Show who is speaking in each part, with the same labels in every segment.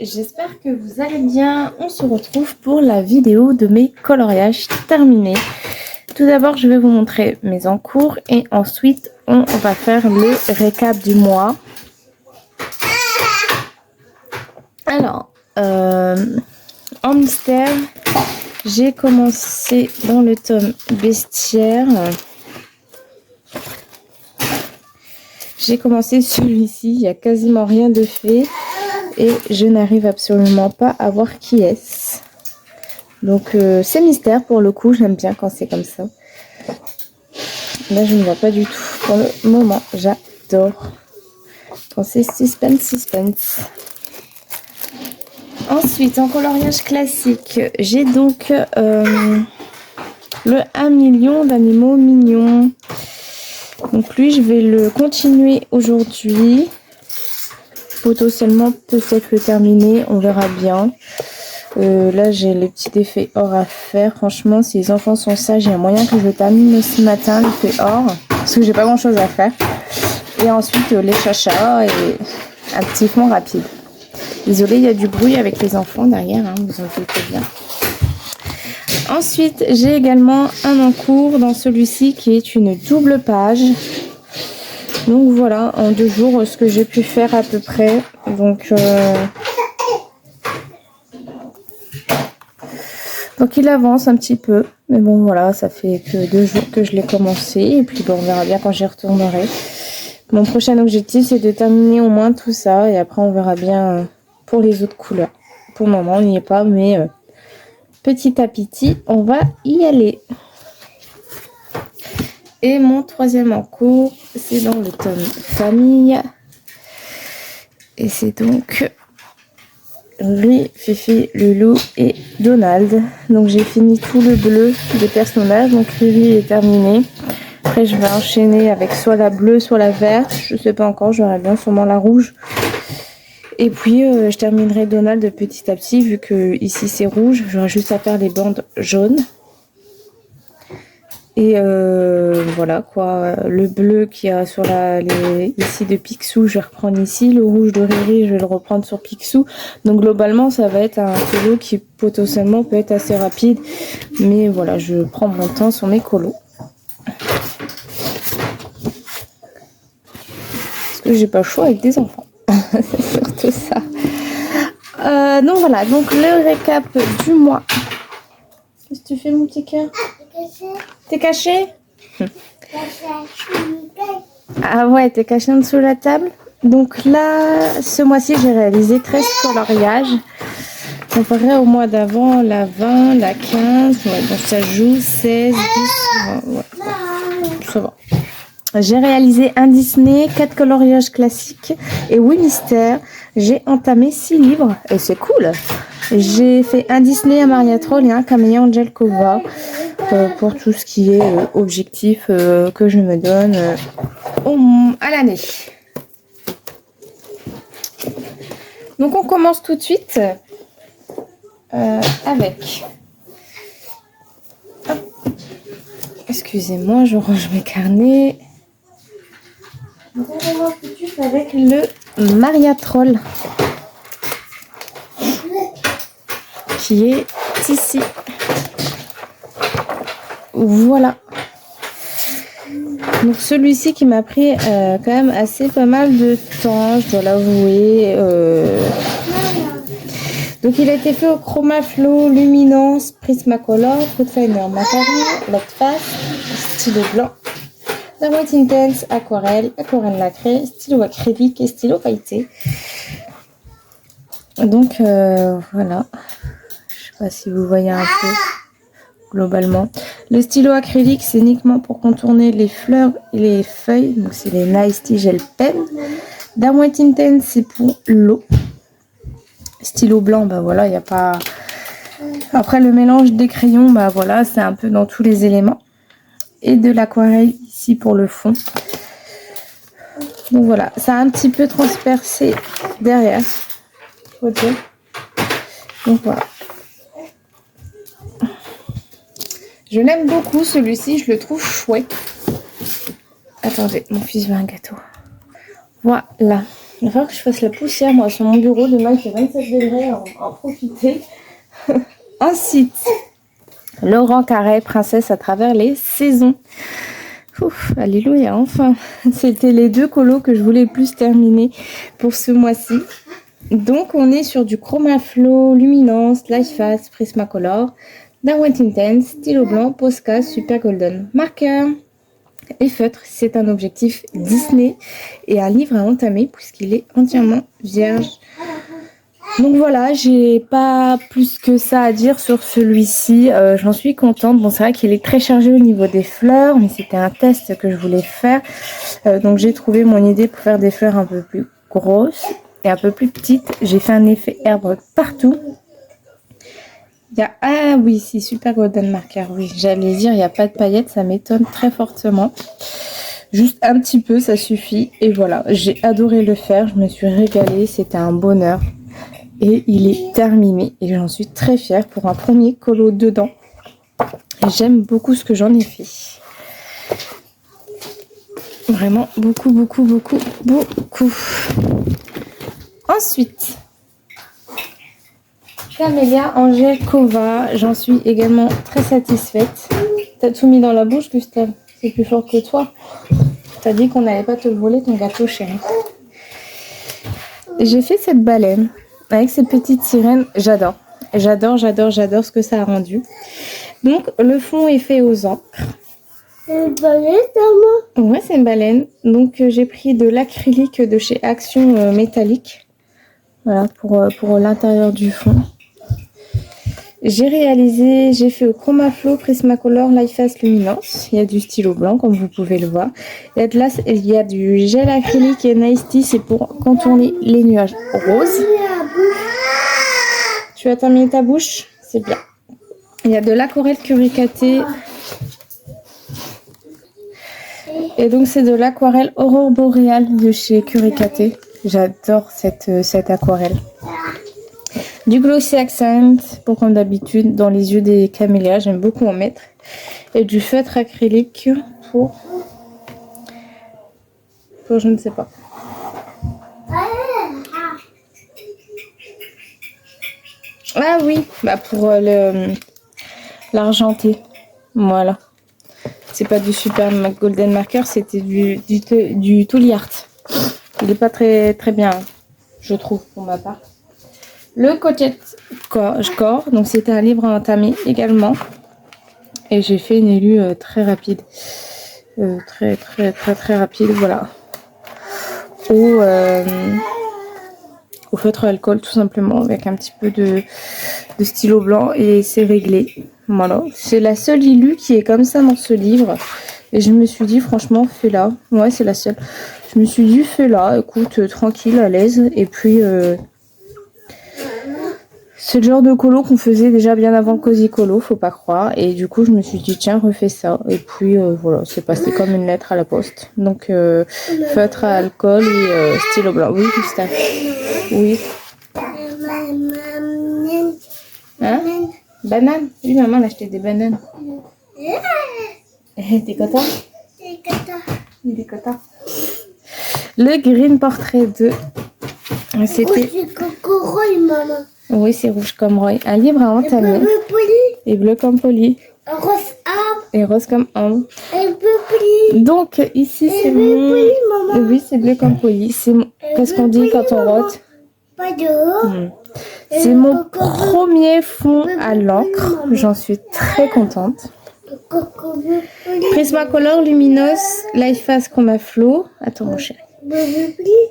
Speaker 1: j'espère que vous allez bien. On se retrouve pour la vidéo de mes coloriages terminés. Tout d'abord, je vais vous montrer mes encours et ensuite, on va faire le récap du mois. Alors, en mystère, j'ai commencé dans le tome bestiaire. J'ai commencé celui-ci, il n'y a quasiment rien de fait et je n'arrive absolument pas à voir qui est-ce. Donc c'est mystère pour le coup, j'aime bien quand c'est comme ça. Là je ne vois pas du tout. Pour le moment, j'adore quand c'est suspense. Ensuite, en coloriage classique, j'ai donc le 1 million d'animaux mignons. Donc lui, je vais le continuer aujourd'hui. Potentiellement, peut-être le terminer, on verra bien. Là, j'ai les petits effets or à faire. Franchement, si les enfants sont sages, il y a moyen que je le termine ce matin, l'effet or. Parce que j'ai pas grand-chose à faire. Et ensuite, les chachas et un petit fond rapide. Désolée, il y a du bruit avec les enfants derrière, hein, vous en doutez bien. Ensuite, j'ai également un encours dans celui-ci qui est une double page. Donc voilà, en 2 jours, ce que j'ai pu faire à peu près. Donc il avance un petit peu. Mais bon, voilà, ça fait que 2 jours que je l'ai commencé. Et puis bon, on verra bien quand j'y retournerai. Mon prochain objectif, c'est de terminer au moins tout ça. Et après, on verra bien pour les autres couleurs. Pour le moment, on n'y est pas, mais petit à petit, on va y aller. Et mon 3e encours, c'est dans le tome famille. Et c'est donc lui, Fifi, Loulou et Donald. Donc j'ai fini tout le bleu des personnages. Donc lui est terminé. Après je vais enchaîner avec soit la bleue, soit la verte. Je sais pas encore, j'aurai bien sûrement la rouge. Et puis je terminerai Donald petit à petit. Vu que ici c'est rouge, j'aurai juste à faire les bandes jaunes. Et voilà quoi, le bleu qu'il y a sur ici de Picsou, je vais reprendre ici. Le rouge de Riri, je vais le reprendre sur Picsou. Donc globalement, ça va être un colo qui potentiellement peut être assez rapide. Mais voilà, je prends mon temps sur mes colos. Parce que j'ai pas le choix avec des enfants. C'est surtout ça. Donc voilà, donc le récap du mois. Qu'est-ce que tu fais mon petit cœur? T'es caché? Ah ouais, t'es caché en dessous de la table. Donc là, ce mois-ci, j'ai réalisé 13 coloriages. Comparé au mois d'avant, la 20, la 15. Ouais, donc ça joue 16, 10. Ouais, ça va. J'ai réalisé un Disney, 4 coloriages classiques et 8 mystères. J'ai entamé 6 livres et c'est cool. J'ai fait un Disney, un Maria Troll et un Camélia Angelkova pour tout ce qui est objectif que je me donne à l'année. Donc on commence tout de suite avec... Hop. Excusez-moi, je range mes carnets. Donc on commence tout de suite avec le Maria Troll. Qui est ici. Voilà. Donc celui-ci qui m'a pris quand même assez pas mal de temps, je dois l'avouer. Donc il a été fait au Chromaflow, Luminance, Prismacolor, Foodfiner Macaron, Lactface, stylo blanc, la White Intense, aquarelle, aquarelle nacrée, stylo acrylique et stylo pailleté. Donc voilà. Je sais pas si vous voyez un peu globalement. Le stylo acrylique, c'est uniquement pour contourner les fleurs et les feuilles. Donc c'est les Nice Tea Gel Pen. White Intense, c'est pour l'eau. Stylo blanc, bah voilà, il n'y a pas... Après le mélange des crayons, bah voilà, c'est un peu dans tous les éléments. Et de l'aquarelle ici pour le fond. Donc voilà, ça a un petit peu transpercé derrière. Faut dire. Donc voilà. Je l'aime beaucoup celui-ci, je le trouve chouette. Attendez, mon fils veut un gâteau. Voilà. Il va falloir que je fasse la poussière, moi, sur mon bureau. Demain, il fait 27 degrés, en profiter. Ensuite, Laurent Carré, Princesse à travers les saisons. Ouf, alléluia, enfin. C'était les 2 colos que je voulais le plus terminer pour ce mois-ci. Donc, on est sur du Chromaflow, Luminance, Life Fast, Prismacolor, Darwin Intense, stylo blanc, Posca, Super Golden, marqueur et feutre. C'est un objectif Disney et un livre à entamer puisqu'il est entièrement vierge. Donc voilà, j'ai pas plus que ça à dire sur celui-ci. J'en suis contente. Bon, c'est vrai qu'il est très chargé au niveau des fleurs, mais c'était un test que je voulais faire. Donc j'ai trouvé mon idée pour faire des fleurs un peu plus grosses et un peu plus petites. J'ai fait un effet herbe partout. Ah oui, si, Super Golden Marker. Oui, j'allais dire, il n'y a pas de paillettes, ça m'étonne très fortement. Juste un petit peu, ça suffit. Et voilà, j'ai adoré le faire. Je me suis régalée. C'était un bonheur. Et il est terminé et j'en suis très fière pour un premier colo dedans. J'aime beaucoup ce que j'en ai fait. Vraiment beaucoup, beaucoup, beaucoup, beaucoup. Ensuite, Camélia Angèle Cova. J'en suis également très satisfaite. T'as tout mis dans la bouche, Gustave? C'est plus fort que toi. T'as dit qu'on n'allait pas te le voler, ton gâteau, chéri. J'ai fait cette baleine avec ces petites sirènes. J'adore. J'adore ce que ça a rendu. Donc, le fond est fait aux encres.
Speaker 2: C'est une baleine, maman?
Speaker 1: Ouais, c'est une baleine. Donc, j'ai pris de l'acrylique de chez Action métallique. Voilà, pour l'intérieur du fond. J'ai fait au Chromaflow, Prismacolor, Life Fast Luminance. Il y a du stylo blanc, comme vous pouvez le voir. Il y a du gel acrylique et Nice Tea, c'est pour contourner les nuages roses. Tu as terminé ta bouche? C'est bien. Il y a de l'aquarelle curicatée. Et donc, c'est de l'aquarelle Aurore Boréale de chez Curicatée. J'adore cette aquarelle. Du Glossy Accent, pour comme d'habitude, dans les yeux des camélias. J'aime beaucoup en mettre. Et du feutre acrylique pour je ne sais pas. Ah oui, bah pour l'argenté. Voilà. C'est pas du Super Golden Marker, c'était du Tooly Art. Il est pas très très bien, je trouve, pour ma part. Le Coquette Core, donc c'était un livre à entamer également. Et j'ai fait une élue très rapide. Très rapide, voilà. Au feutre alcool, tout simplement, avec un petit peu de stylo blanc et c'est réglé. Voilà. C'est la seule illue qui est comme ça dans ce livre. Et je me suis dit, franchement, fais-la. Ouais, c'est la seule. Je me suis dit, fais-la, écoute, tranquille, à l'aise. Et puis, c'est le genre de colo qu'on faisait déjà bien avant le Cozy Colo, faut pas croire. Et du coup, je me suis dit, tiens, refais ça. Et puis, voilà, c'est passé comme une lettre à la poste. Donc, feutre à alcool et stylo blanc. Oui, Gustave. Oui. Hein? Banane? Oui, maman, elle a acheté des bananes. T'es content? Il est content. Le Green Portrait 2. C'était...
Speaker 2: C'est Coco maman.
Speaker 1: Oui, c'est rouge comme Roy. Un livre à entamer. Et bleu comme Polly.
Speaker 2: Rose arbre.
Speaker 1: Et rose comme Ambre.
Speaker 2: Et bleu poli.
Speaker 1: Donc, ici, c'est mon...
Speaker 2: Poli, maman.
Speaker 1: Oui, c'est bleu comme Polly. C'est mon... Qu'est-ce qu'on dit quand on rote?
Speaker 2: Pas de
Speaker 1: C'est mon premier fond à l'encre. J'en suis très contente. Prismacolor Luminous Life Fast Chromaflow. Attends, mon chéri.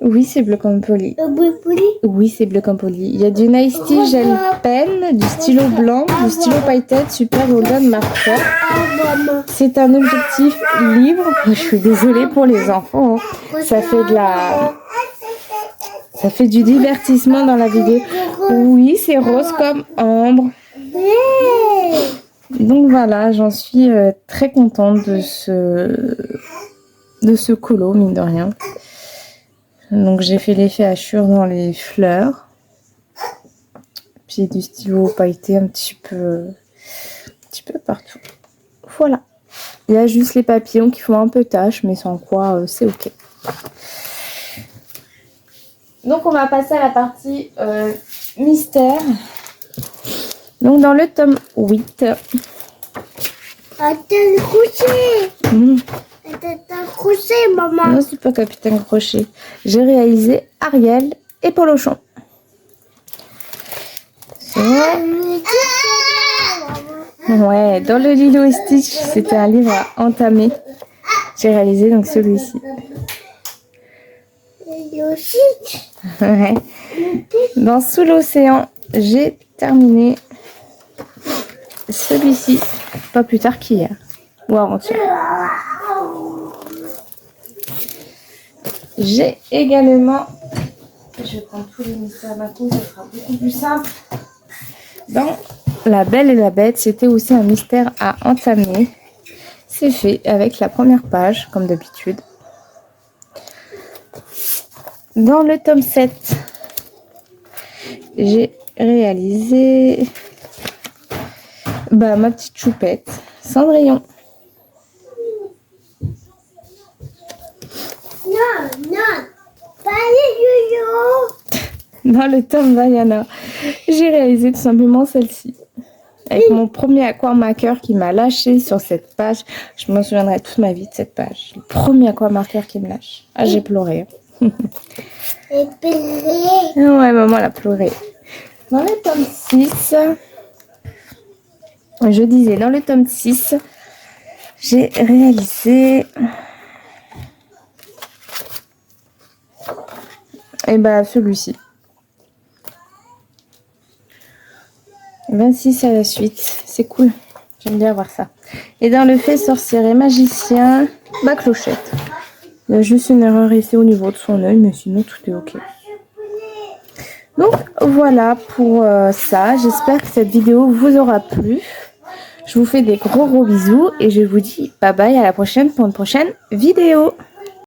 Speaker 1: Oui, c'est bleu comme Polly. Oui, c'est bleu comme Polly. Il y a du Nice Tea Gel Pen, du stylo blanc, du stylo paillettes, Super Golden Marker. C'est un objectif libre. Je suis désolée pour les enfants. Ça fait du divertissement dans la vidéo. Oui, c'est rose comme Ambre. Donc voilà, j'en suis très contente de ce colo, mine de rien. Donc j'ai fait l'effet hachure dans les fleurs. Puis du stylo pailleté un petit peu partout. Voilà. Il y a juste les papillons qui font un peu tache, mais sans quoi c'est ok. Donc on va passer à la partie mystère. Donc dans le tome 8.
Speaker 2: Attends le crochet. Attends le crochet, maman.
Speaker 1: Non, c'est pas Capitaine Crochet. J'ai réalisé Ariel et Polochon. Ouais, dans le Lilo et Stitch, c'était un livre à entamer. J'ai réalisé donc celui-ci. Ouais. Dans Sous l'océan, j'ai terminé celui-ci pas plus tard qu'hier ou avant-hier. J'ai également, je vais prendre tous les mystères d'un coup, ça sera beaucoup plus simple. Dans La Belle et la Bête, c'était aussi un mystère à entamer. C'est fait avec la première page, comme d'habitude. Dans le tome 7, j'ai réalisé ma petite choupette, Cendrillon.
Speaker 2: Non, pas les yo-yo.
Speaker 1: Dans le tome Vaiana, j'ai réalisé tout simplement celle-ci. Avec mon premier aquamarqueur qui m'a lâché sur cette page. Je me souviendrai toute ma vie de cette page. Le premier aquamarqueur qui me lâche. Ah, j'ai pleuré.
Speaker 2: Et pleurer.
Speaker 1: Ouais, maman, elle a pleuré. Dans le tome 6, je disais, dans le tome 6, j'ai réalisé... celui-ci. 26 à la suite. C'est cool. J'aime bien voir ça. Et dans le fait sorcier et magicien, Clochette. Il y a juste une erreur ici au niveau de son œil, mais sinon tout est ok. Donc voilà pour ça. J'espère que cette vidéo vous aura plu. Je vous fais des gros bisous et je vous dis bye bye à la prochaine pour une prochaine vidéo.